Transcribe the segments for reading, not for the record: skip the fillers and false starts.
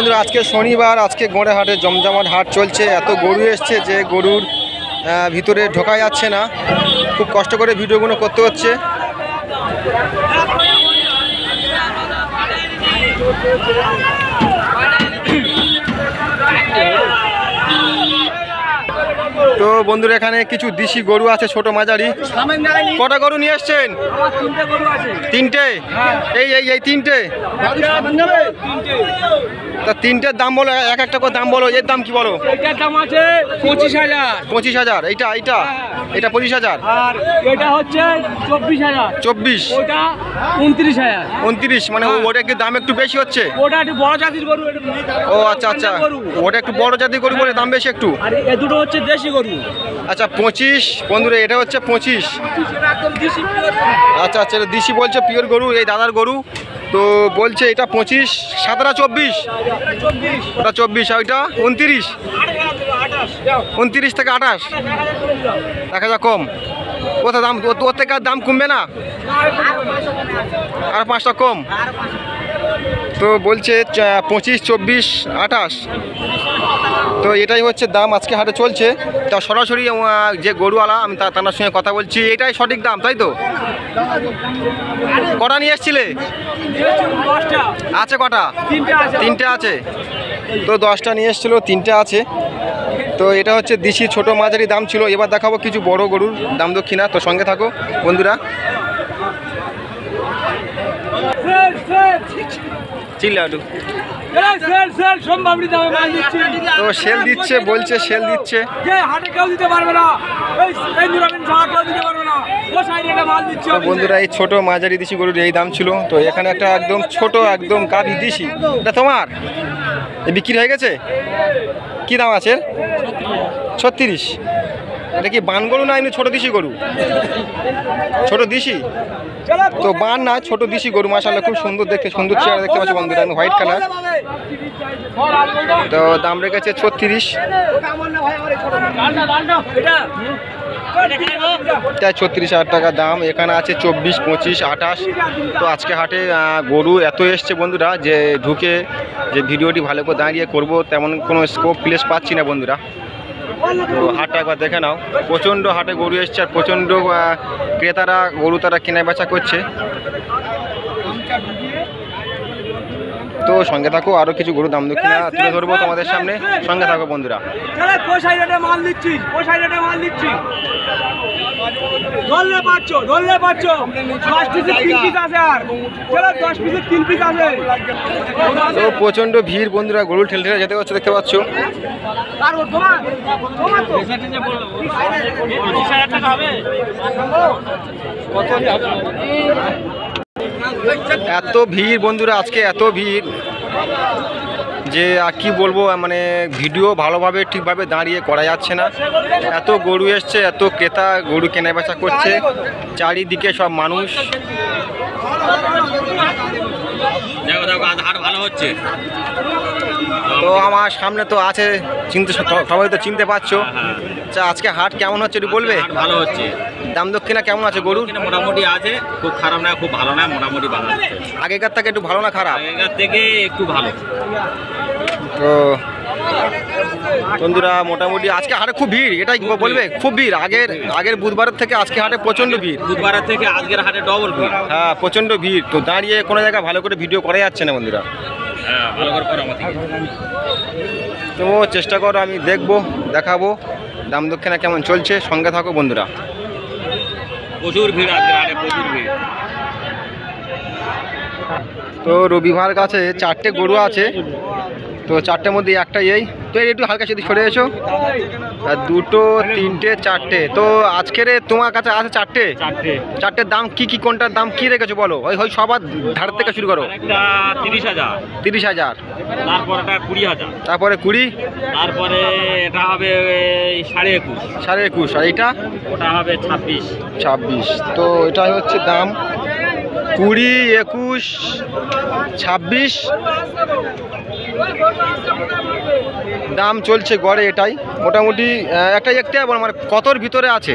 বন্ধুরা আজকে শনিবার, আজকে গোড়ে হাটে জমজমাট হাট চলছে। এত গরু এসছে যে গরুর ভিতরে ঢোকা যাচ্ছে না, খুব কষ্ট করে ভিডিওগুলো করতে হচ্ছে। তো বন্ধুরা এখানে কিছু দেশি গরু আছে, ছোট মাঝারি। কটা গরু নিয়ে এসছেন? তিনটে। এই এই এই তিনটে। তা তিনটের দাম বলো, এক একটা করে দাম বলো। এর দাম কি বলো? এটার দাম আছে 25,000। 25,000। এইটা 25,000। আর এটা হচ্ছে 24,000। 24। ওটা 29,000। 29 মানে ওটা কি দাম একটু বেশি হচ্ছে? ওটা একটু বড় জাতির গরু। ও আচ্ছা আচ্ছা, ওটা একটু বড় জাতির গরু বলে দাম বেশি একটু। আর এ দুটো হচ্ছে দেশি গরু। আচ্ছা 25 বন্ধুরা, এটা হচ্ছে 25। একদম দেশি। আচ্ছা আচ্ছা, এটা দেশি বলছে, পিওর গরু, এই দাদার গরু। তো বলছে এটা 25, 7টা 24, ওটা 24, আর ওইটা 29। 29 থেকে 28 দেখা যাক কম। কোথা দাম ওর থেকে আর দাম কমবে না? আর 5টা কম। তো বলছে 25, 24, 28। তো এটাই হচ্ছে দাম আজকে হাটে চলছে। তা সরাসরি যে গরুওয়ালা, আমি তার সঙ্গে কথা বলছি। এটাই সঠিক দাম, তাই তো? কটা নিয়ে এসছিলে? আছে কটা? তিনটে আছে। তো 10টা নিয়ে এসেছিলো, 3টে আছে। তো এটা হচ্ছে দেশি ছোট মাঝারি দাম ছিল। এবার দেখাবো কিছু বড় গরুর দাম দক্ষিণা। তো সঙ্গে থাকো বন্ধুরা। চিল্লাটু তো সেল দিচ্ছে, বলছে সেল দিচ্ছে। তো বন্ধুরা এই ছোট মাঝারি দেশি গরুর এই দাম ছিল। তো এখানে একটা একদম ছোট একদম গাভী দেশি, এটা তোমার বিক্রি হয়ে গেছে। কি দাম আছে? 36। এটা কি বান গরু না এমনি ছোট দেশি গরু? ছোট দেশি। তো বান না, ছোট দেশি গরু। মাশাআল্লাহ খুব সুন্দর দেখতে, সুন্দর চেহারা দেখতে পাচ্ছ বন্ধুরা, হোয়াইট কালার। তো দাম রেখেছে 36। এটা 36,000 টাকা দাম। এখানে আছে 24, 25, 28। তো আজকে হাটে গরু এত এসছে বন্ধুরা যে ঢুকে যে ভিডিওটি ভালো করে দাঁড়িয়ে করব তেমন কোনো স্কোপ প্লেস পাচ্ছি না বন্ধুরা। তো হাটটা একবার দেখে নাও। প্রচণ্ড হাটে গরু এসছে আর প্রচণ্ড ক্রেতারা গরু তারা কেনা বেচা করছে। তো সঙ্গে থাকো, আরও কিছু গরু দাম দক্ষিণা তুলে ধরবো তোমাদের সামনে। সঙ্গে থাকো বন্ধুরা। তো প্রচণ্ড ভিড় বন্ধুরা, গরু ঠেলে ঠেলে যেতে হচ্ছে, দেখতে পাচ্ছ। এত ভিড় বন্ধুরা, আজকে এত ভিড় যে আর কি বলবো, মানে ভিডিও ভালোভাবে ঠিকভাবে দাঁড়িয়ে করা যাচ্ছে না। এত গরু এসছে, এত ক্রেতা গরু কেনা বেচা করছে, চারিদিকে সব মানুষ। ভালো হচ্ছে। তো আমার সামনে তো আছে, সবাই তো চিনতে পারছো। আচ্ছা আজকে হাট কেমন হচ্ছে একটু বলবে? ভালো হচ্ছে। দাম দক্ষিণা কেমন আছে গরু? মোটামুটি আছে, খুব খারাপ না, খুব ভালো না, মোটামুটি ভালো আছে। আগেকার থেকে একটু ভালো না খারাপ? আগেকার থেকে একটু ভালো। তো বন্ধুরা মোটামুটি আজকে হাটে খুব ভিড়, এটাই বলবে খুব ভিড়। আগের বুধবারের থেকে আজকে হাটে প্রচণ্ড ভিড়। বুধবারের থেকে আজকের হাটে ডবল ভিড়। হ্যাঁ প্রচণ্ড ভিড়। তো দাঁড়িয়ে কোনো জায়গায় ভালো করে ভিডিও করা যাচ্ছে না বন্ধুরা। হ্যাঁ ভালো করে করা আমাদের। তো চেষ্টা করো, আমি দেখবো, দেখাবো দাম দক্ষিণা কেমন চলছে। সঙ্গে থাকো বন্ধুরা। প্রচুর ভিড় আজকের হাটে, প্রচুর ভিড়। তো রবিবার কাছে 4টে গরু আছে। তো 4টের মধ্যে একটা এই। তো একটু হালকা সেদিক সরে এসো। আর 2, 3, 4টে। তো আজকের তোমার কাছে আছে 4টে। 4টের দাম কি কি, কোনটার দাম কি রেখেছো বলো? ওই সবার ধার থেকে শুরু করো। একটা 30,000। 30,000। তারপরে এটা 20,000। তারপরে 20। তারপরে এটা হবে 21.5। 21.5। আর এটা? ওটা হবে 26। 26। তো এটাই হচ্ছে দাম। 20, 21, 26 দাম চলছে গড়ে। এটাই মোটামুটি একটা দেখতে হবে মানে কতর ভিতরে আছে।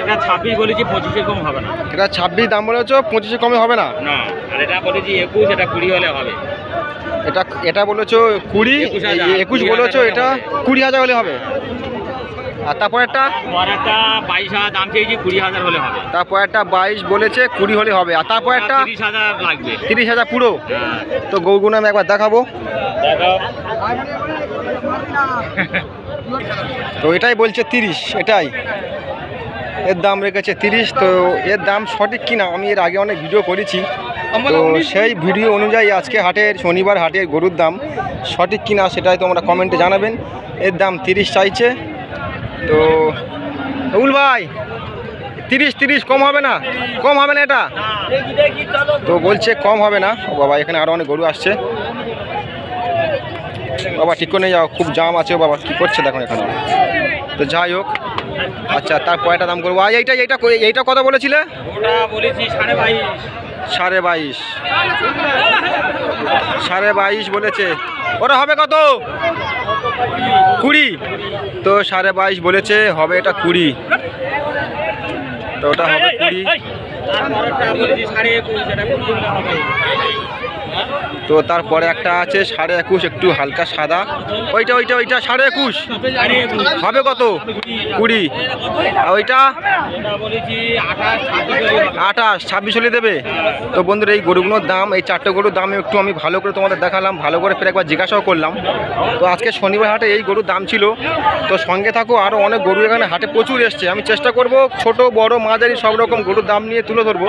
এটা 26 বলেছি, 25 কম হবে না। এটা 26 দাম বলেছো, 25 কমে হবে না। না, আর এটা বলেছি 21, এটা 20 হলে হবে। এটা এটা বলেছো 20, 21 বলেছো, এটা 20,000 হলে হবে। আর তারপর একটা পরেরটা 22,000 দাম চেয়েছি, 20,000 হলে হবে। তারপর একটা 22 বলেছে, 20 হলে হবে। আর তারপর একটা 30,000 লাগবে। 30,000 পুরো। হ্যাঁ, তো গরুগুলো আমি একবার দেখাবো। দেখো। তো এটাই বলছে 30, এটাই এর দাম রেখেছে 30। তো এর দাম সঠিক কিনা, আমি এর আগে অনেক ভিডিও করেছি, তো সেই ভিডিও অনুযায়ী আজকে হাটের শনিবার হাটের গরুর দাম সঠিক কিনা সেটাই তোমরা কমেন্টে জানাবেন। এর দাম 30 চাইছে। তো রুল ভাই 30 কম হবে না? কম হবে না এটা? তো বলছে কম হবে না। ও বাবা, এখানে আরও অনেক গরু আসছে। বাবা ঠিক করে নিয়ে যাও, খুব জাম আছে। ও বাবা কী করছে দেখুন এখানে। তো যাই হোক, আচ্ছা তারপর একটা দাম করবো। আর এইটা কত বলেছিলে? ওটা বলেছি 22.5। 22.5, 22.5 বলেছে। ওটা হবে কত? 20। তো 22.5 বলেছে, হবে এটা 20। তো ওটা হবে 20। আর পরেরটা বলেছি 21.5, এটা 20 হলে হবে। তো তারপরে একটা আছে 21.5, একটু হালকা সাদা। ওইটা 21.5 হবে কত? 20। আর ওইটা ওটা বলেছি 28, 26 হলে দেবে। তো বন্ধুরা, এই গরুগুলোর দাম, এই 4টে গরুর দাম একটু আমি ভালো করে তোমাদের দেখালাম, ভালো করে ফের একবার জিজ্ঞাসাও করলাম। তো আজকে শনিবার হাটে এই গরুর দাম ছিল। তো সঙ্গে থাকো, আরও অনেক গরু এখানে হাটে প্রচুর এসছে। আমি চেষ্টা করব ছোট বড় মাঝারি সব রকম গরুর দাম নিয়ে তুলে ধরবো।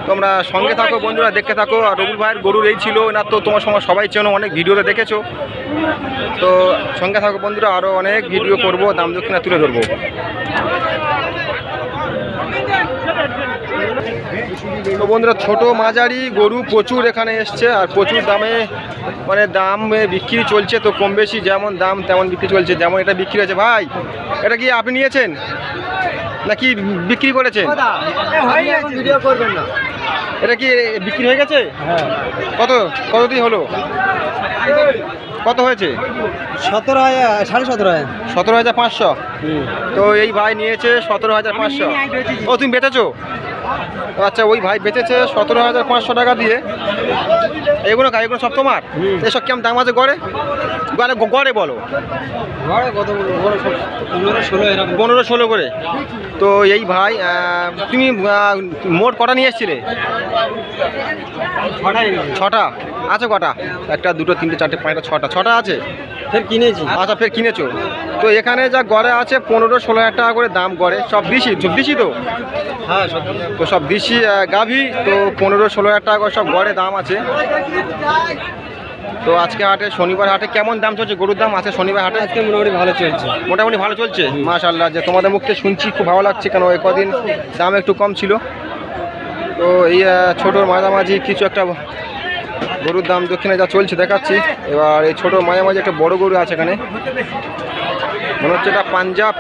তোমরা সঙ্গে থাকো বন্ধুরা, দেখতে থাকো। আর রবুল ভাইয়ের গরুর এই ছিল না, তো তোমার সময় সবাই চেনো, অনেক ভিডিওতে দেখেছো। তো সঙ্গে থাকো বন্ধুরা, আরও অনেক ভিডিও করব, দাম দক্ষিণা তুলে ধরবো। তো বন্ধুরা, ছোট মাঝারি গরু প্রচুর এখানে এসছে, আর প্রচুর দামে মানে দাম বিক্রি চলছে। তো কম বেশি যেমন দাম তেমন বিক্রি চলছে। যেমন এটা বিক্রি হয়েছে। ভাই এটা কি আপনি নিয়েছেন নাকি বিক্রি করেছেন? এটা কি বিক্রি হয়ে গেছে? কত দিয়ে হলো? কত হয়েছে? 17,000, 17,500। 17,500। তো এই ভাই নিয়েছে 17,500। ও তুমি বেচেছো? আচ্ছা, ওই ভাই বেচেছে 17,500 টাকা দিয়ে। এগুলো সব তোমার? এসব কেমন দাম আছে গড়ে? গড়ে বলো। 15-16 করে। তো এই ভাই তুমি মোট কটা নিয়ে এসেছিলে? 6টা আছে। কটা? 1, 2, 3, 4, 5, 6টা আছে। ফের কিনেছি। আচ্ছা, ফের কিনেছো। তো এখানে যা গড়ে আছে 15-16 টাকা করে দাম গড়ে। সব দিছি তো? হ্যাঁ, তো সব দিছি গাভী। তো 15-16 টাকা করে সব গড়ে দাম আছে। তো আজকে হাটে শনিবার হাটে কেমন দাম চলছে গরুর দাম? আছে শনিবার হাটে আজকে মোটামুটি ভালো চলছে। মোটামুটি ভালো চলছে। মাশাআল্লাহ, যে তোমাদের মুখে শুনছি খুব ভালো লাগছে, কেন এই কদিন দাম একটু কম ছিল। তো এই ছোটোর মাঝামাঝি কিছু একটা গরুর দাম দক্ষিণে যা চলছে দেখাচ্ছি। এবার এই ছোটো মাঝামাঝি একটা বড় গরু আছে এখানে, মনে হচ্ছে এটা পাঞ্জাব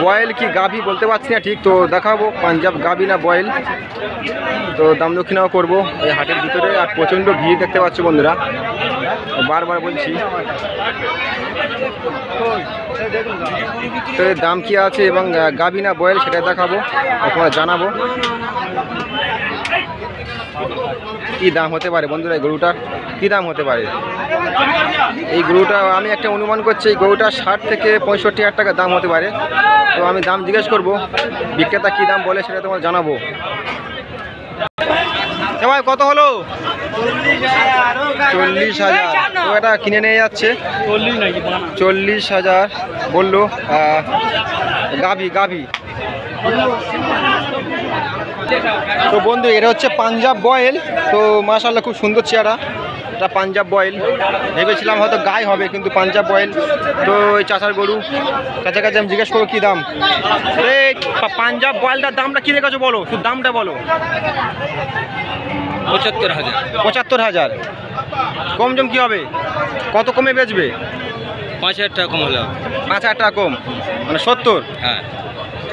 বয়েল কি গাভী বলতে পারছি না ঠিক। তো দেখাবো পাঞ্জাব গাভী না বয়েল। তো দাম দক্ষিণাও করবো এই হাটের ভিতরে। আর প্রচণ্ড ভিড় দেখতে পাচ্ছ বন্ধুরা, বারবার বলছি। তো এর দাম কি আছে এবং গাভী না বয়েল সেটা দেখাবো, আপনারা জানাবো কি দাম হতে পারে বন্ধুরা। এই গরুটার কী দাম হতে পারে? এই গরুটা আমি একটা অনুমান করছি, এই গরুটা 60 থেকে 65,000 টাকা দাম হতে পারে। তো আমি দাম জিজ্ঞেস করবো, বিক্রেতা কী দাম বলে সেটা তোমার জানাবো। ভাই কত হলো? 40,000। তো এটা কিনে নিয়ে যাচ্ছে 40,000 বললো। গাভী। তো বন্ধু, এটা হচ্ছে পাঞ্জাব বয়েল। তো মাশাআল্লাহ খুব সুন্দর চেহারা। এটা পাঞ্জাব বয়েল, ভেবেছিলাম হয়তো গায়ে হবে, কিন্তু পাঞ্জাব বয়েল। তো এই চাচার গরু কাছাকাছি আমি জিজ্ঞেস করবো কী দাম। এই পাঞ্জাব বয়েলটার দামটা কী রেখেছো বলো, শুধু দামটা বলো। 75,000। 75,000। কম জম কী হবে? কত কমে বেচবে? 5,000 টাকা কম হলো। 5,000 টাকা কম, মানে 70। হ্যাঁ।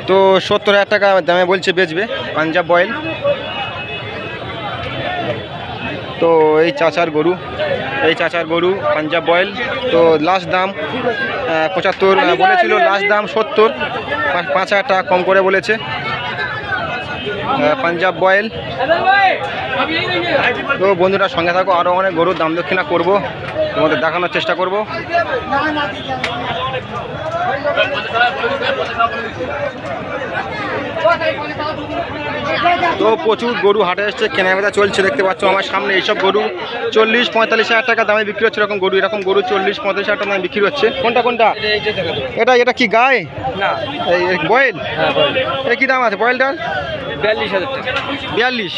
তো 70,000 টাকা দামে বলছে বেচবে পাঞ্জাব বয়েল। তো এই চাচার গরু পাঞ্জাব বয়েল। তো লাস্ট দাম 75 বলেছিল, লাস্ট দাম 70, 5,000 টাকা কম করে বলেছে। পাঞ্জাব বয়েল। তো বন্ধুরা সঙ্গে থাকো, আরও অনেক গরুর দাম দক্ষিণা করবো, তোমাদের দেখানোর চেষ্টা করব। তো প্রচুর গরু হাটে এসছে, কেনাবেচা চলছে, দেখতে পাচ্ছ আমার সামনে এইসব গরু 40-45 হাজার টাকা দামে বিক্রি হচ্ছে। এরকম গরু, এরকম গরু 40-45 হাজার টাকা দামে বিক্রি হচ্ছে। কোনটা কোনটা? এটা কি গায়ে না, বয়েল? হ্যাঁ বয়েল। এর কি দাম আছে বয়েলটার? 42,000 টাকা। 42।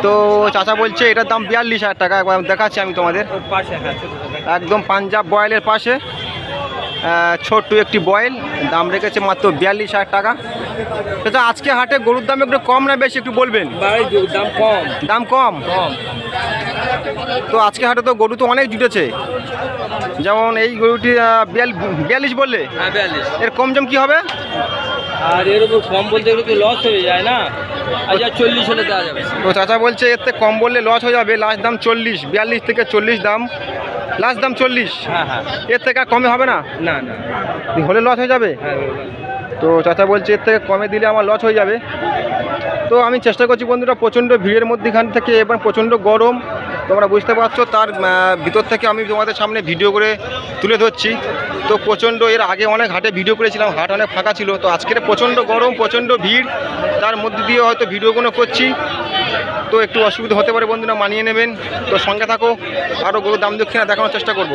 তো চাচা বলছে এটার দাম 42,000 টাকা। একবার দেখাচ্ছি আমি তোমাদের, পাশে, হ্যাঁ, একদম পাঞ্জাব বয়েলের পাশে ছোট্ট একটি বয়েল, দাম রেখেছে মাত্র 42,000 টাকা। চাচা আজকে হাটে গরুর দাম একটু কম না বেশি একটু বলবেন? দাম কম। দাম কম? কম। তো আজকে হাটে তো গরু তো অনেক জুটেছে, যেমন এই গরুটি 42 বললে, হ্যাঁ 42। এর কম জম কি হবে? আর এর উপর কম বলতে গেলে তো লস হয়ে যায় না, 40 হলে দেওয়া যাবে। তো চাচা বলছে এর থেকে কম বললে লস হয়ে যাবে, লাস্ট দাম 40, 42 থেকে 40 দাম, লাস্ট দাম 40। হ্যাঁ হ্যাঁ। এর থেকে আর কমে হবে না? না না, হলে লস হয়ে যাবে। হ্যাঁ। তো চাচা বলছে এর থেকে কমে দিলে আমার লস হয়ে যাবে। তো আমি চেষ্টা করছি বন্ধুরা, প্রচণ্ড ভিড়ের মধ্যেখান থেকে এবার প্রচণ্ড গরম, তোমরা বুঝতে পারছো, তার ভিতর থেকে আমি তোমাদের সামনে ভিডিও করে তুলে ধরছি। তো প্রচণ্ড, এর আগে অনেক হাটে ভিডিও করেছিলাম, হাট অনেক ফাঁকা ছিল। তো আজকের প্রচণ্ড গরম, প্রচণ্ড ভিড়, তার মধ্যে দিয়ে হয়তো ভিডিওগুলো করছি, তো একটু অসুবিধা হতে পারে বন্ধুরা, মানিয়ে নেবেন। তো সঙ্গে থাকো, আরও গরুর দাম দক্ষিণা দেখানোর চেষ্টা করব।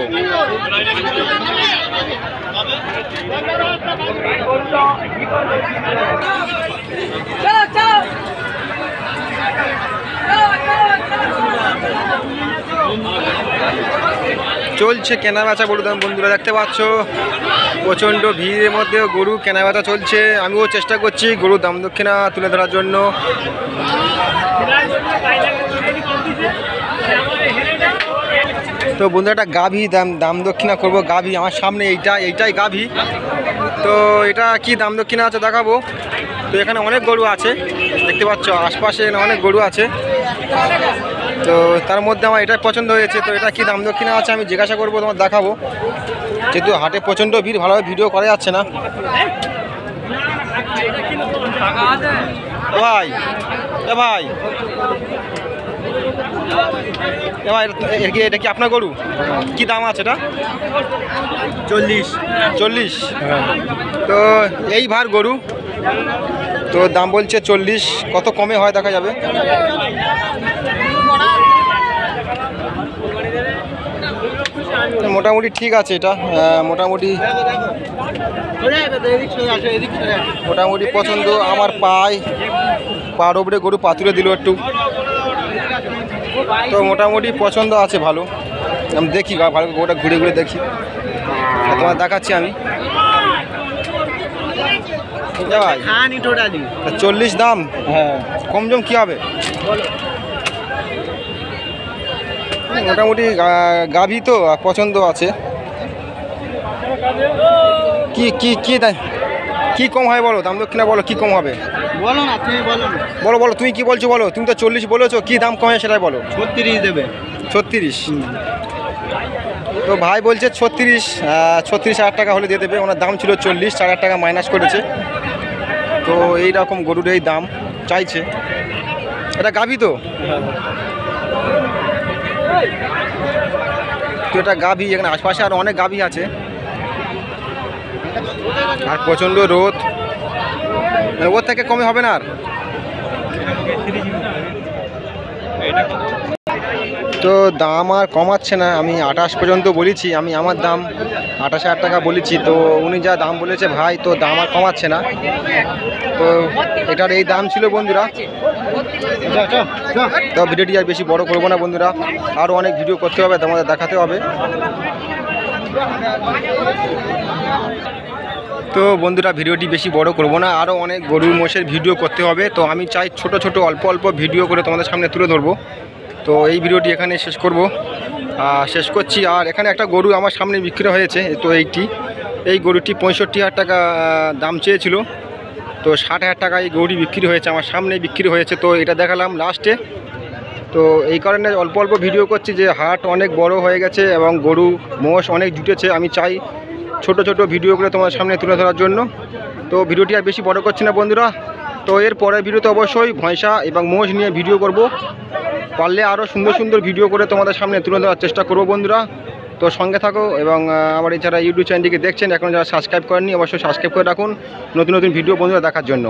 চলছে কেনাবেচা গরুর দাম বন্ধুরা, দেখতে পাচ্ছ প্রচণ্ড ভিড়ের মধ্যে গরু কেনাবেচা চলছে। আমিও চেষ্টা করছি গরুর দাম দক্ষিণা তুলে ধরার জন্য। তো বন্ধুরা একটা গাভী দাম দক্ষিণা করবো, গাভী আমার সামনে এইটাই গাভী। তো এটা কি দাম দক্ষিণা আছে দেখাবো। তো এখানে অনেক গরু আছে, দেখতে পাচ্ছ আশপাশে অনেক গরু আছে। তো তার মধ্যে আমার এটাই পছন্দ হয়েছে। তো এটা কি দাম দক্ষিণা আছে আমি জিজ্ঞাসা করবো, তোমার দেখাবো, যেহেতু হাটে প্রচণ্ড ভিড়, ভালোভাবে ভিডিও করা যাচ্ছে না। ভাই ভাই এটা কি আপনার গরু? কি দাম আছে এটা? 40। তো এই ভার গরু, তো দাম বলছে 40, কত কমে হয় দেখা যাবে। মোটামুটি ঠিক আছে, এটা মোটামুটি পছন্দ আমার। পার ওপরে গরু পাতুরে দিল একটু, তো মোটামুটি পছন্দ আছে, ভালো। আমি দেখি ভালো গরুটা ঘুরে ঘুরে দেখি, তোমার দেখাচ্ছি আমি। 40 দাম, হ্যাঁ কম জম কী হবে? মোটামুটি গাভী তো পছন্দ আছে। কি কম হয় বলো, দাম দক্ষিণা বলো, কি কম হবে বলো না, তুমি বলো। বলো তুমি কি বলছো বলো, তুমি তো 40 বলেছো, কি দাম কমে সেটাই বলো। 36 দেবে। 36? তো ভাই বলছে 36,000 টাকা হলে দিয়ে দেবে। ওনার দাম ছিল 40, 4,000 টাকা মাইনাস করেছে। তো এই রকম গরুর এই দাম চাইছে। এটা গাভী তো, তো এটা গাভী, এখানে আশপাশে আরও অনেক গাভী আছে, আর প্রচণ্ড রোদ, ওর থেকে কমে হবে না আর। তো দাম আর কমাচ্ছে না, আমি 28 পর্যন্ত বলেছি, আমি আমার দাম 28,000 টাকা বলেছি। তো উনি যা দাম বলেছে ভাই, তো দাম আর কমাচ্ছে না। তো এটার এই দাম ছিল বন্ধুরা। তো ভিডিওটি আর বেশি বড় করবো না বন্ধুরা, আরও অনেক ভিডিও করতে হবে, তোমাদের দেখাতে হবে। তো বন্ধুরা ভিডিওটি বেশি বড় করব না, আরও অনেক গরুর মোষের ভিডিও করতে হবে। তো আমি চাই ছোট ছোট অল্প অল্প ভিডিও করে তোমাদের সামনে তুলে ধরবো। তো এই ভিডিওটি এখানে শেষ করছি। আর এখানে একটা গরু আমার সামনে বিক্রি হয়েছে, তো এই গরুটি 65,000 টাকা দাম চেয়েছিল। তো 60,000 টাকা এই গরুটি বিক্রি হয়েছে, আমার সামনে বিক্রি হয়েছে। তো এটা দেখালাম লাস্টে। তো এই কারণে অল্প অল্প ভিডিও করছি, যে হাট অনেক বড় হয়ে গেছে এবং গরু মোষ অনেক জুটেছে। আমি চাই ছোট ছোট ভিডিও করে তোমার সামনে তুলে ধরার জন্য। তো ভিডিওটি আর বেশি বড় করছি না বন্ধুরা, তো এর পরের ভিডিওতে অবশ্যই ভয়সা এবং মোষ নিয়ে ভিডিও করব, পারলে আরও সুন্দর সুন্দর ভিডিও করে তোমাদের সামনে তুলে দেওয়ার চেষ্টা করব বন্ধুরা। তো সঙ্গে থাকো এবং আমার এছাড়া ইউটিউব চ্যানেলটিকে দেখছেন এখন যারা সাবস্ক্রাইব করেননি অবশ্যই সাবস্ক্রাইব করে রাখুন নতুন নতুন ভিডিও বন্ধুরা দেখার জন্য।